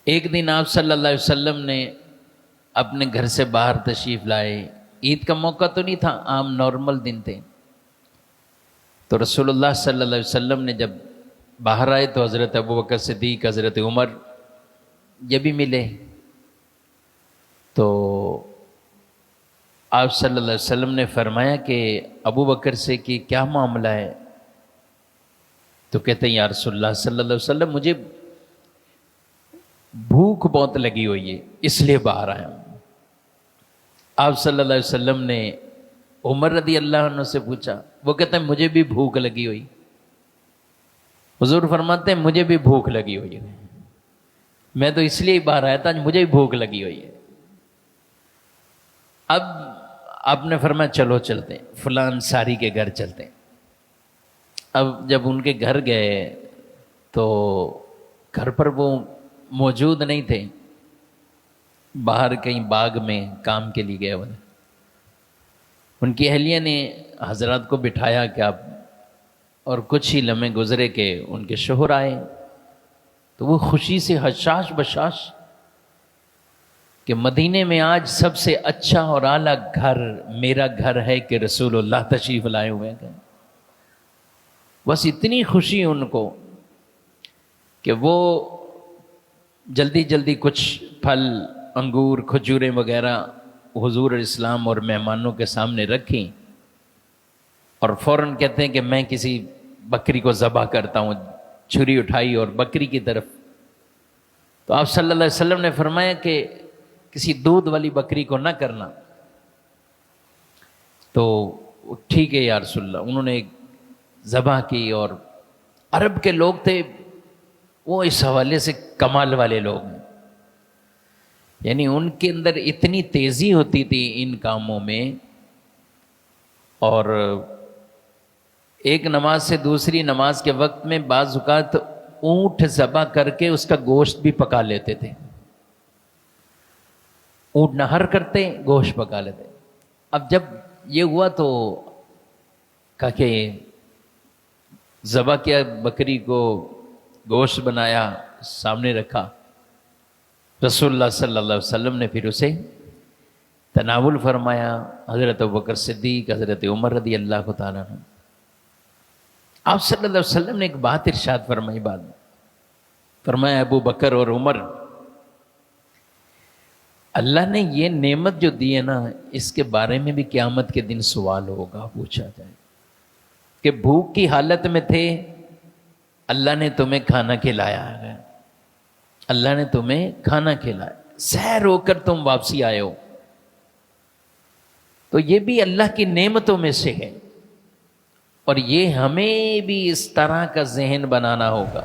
ایک دن آپ صلی اللہ علیہ وسلم نے اپنے گھر سے باہر تشریف لائے. عید کا موقع تو نہیں تھا، عام نارمل دن تھے. تو رسول اللہ صلی اللہ علیہ وسلم نے جب باہر آئے تو حضرت ابوبکر صدیق، حضرت عمر یہ بھی ملے. تو آپ صلی اللہ علیہ وسلم نے فرمایا کہ ابوبکر سے کہ کیا معاملہ ہے؟ تو کہتے ہیں یا رسول اللہ صلی اللہ علیہ وسلم مجھے بھوک بہت لگی ہوئی ہے اس لیے باہر آیا ہوں. آپ صلی اللہ علیہ وسلم نے عمر رضی اللہ عنہ سے پوچھا. وہ کہتے ہیں مجھے بھی بھوک لگی ہوئی. حضور فرماتے ہیں مجھے بھی بھوک لگی ہوئی ہے، میں تو اس لیے باہر آیا تھا مجھے بھی بھوک لگی ہوئی ہے. اب آپ نے فرمایا چلو چلتے ہیں، فلاں انصاری کے گھر چلتے ہیں. اب جب ان کے گھر گئے تو گھر پر وہ موجود نہیں تھے، باہر کہیں باغ میں کام کے لیے گئے ہوئے. ان کی اہلیہ نے حضرات کو بٹھایا کہ آپ، اور کچھ ہی لمحے گزرے کہ ان کے شوہر آئے. تو وہ خوشی سے حشاش بشاش کہ مدینے میں آج سب سے اچھا اور اعلیٰ گھر میرا گھر ہے کہ رسول اللہ تشریف لائے ہوئے ہیں. بس اتنی خوشی ان کو کہ وہ جلدی جلدی کچھ پھل، انگور، کھجوریں وغیرہ حضور اسلام اور مہمانوں کے سامنے رکھیں، اور فوراً کہتے ہیں کہ میں کسی بکری کو ذبح کرتا ہوں. چھری اٹھائی اور بکری کی طرف. تو آپ صلی اللہ علیہ وسلم نے فرمایا کہ کسی دودھ والی بکری کو نہ کرنا. تو ٹھیک ہے یا رسول اللہ. انہوں نے ذبح کی. اور عرب کے لوگ تھے وہ اس حوالے سے کمال والے لوگ ہیں، یعنی ان کے اندر اتنی تیزی ہوتی تھی ان کاموں میں. اور ایک نماز سے دوسری نماز کے وقت میں بعض اوقات اونٹ ذبح کر کے اس کا گوشت بھی پکا لیتے تھے. اونٹ نہر کرتے، گوشت پکا لیتے. اب جب یہ ہوا تو کہا کہ ذبح کیا بکری کو، گوشت بنایا، سامنے رکھا. رسول اللہ صلی اللہ علیہ وسلم نے پھر اسے تناول فرمایا. حضرت ابوبکر صدیق، حضرت عمر رضی اللہ تعالیٰ عنہ. آپ صلی اللہ علیہ وسلم نے ایک بات ارشاد فرمائی. بعد میں فرمایا ابو بکر اور عمر، اللہ نے یہ نعمت جو دی ہے نا، اس کے بارے میں بھی قیامت کے دن سوال ہوگا، پوچھا جائے کہ بھوک کی حالت میں تھے، اللہ نے تمہیں کھانا کھلایا ہے، اللہ نے تمہیں کھانا کھلایا، سیر ہو کر تم واپسی آئے ہو، تو یہ بھی اللہ کی نعمتوں میں سے ہے. اور یہ ہمیں بھی اس طرح کا ذہن بنانا ہوگا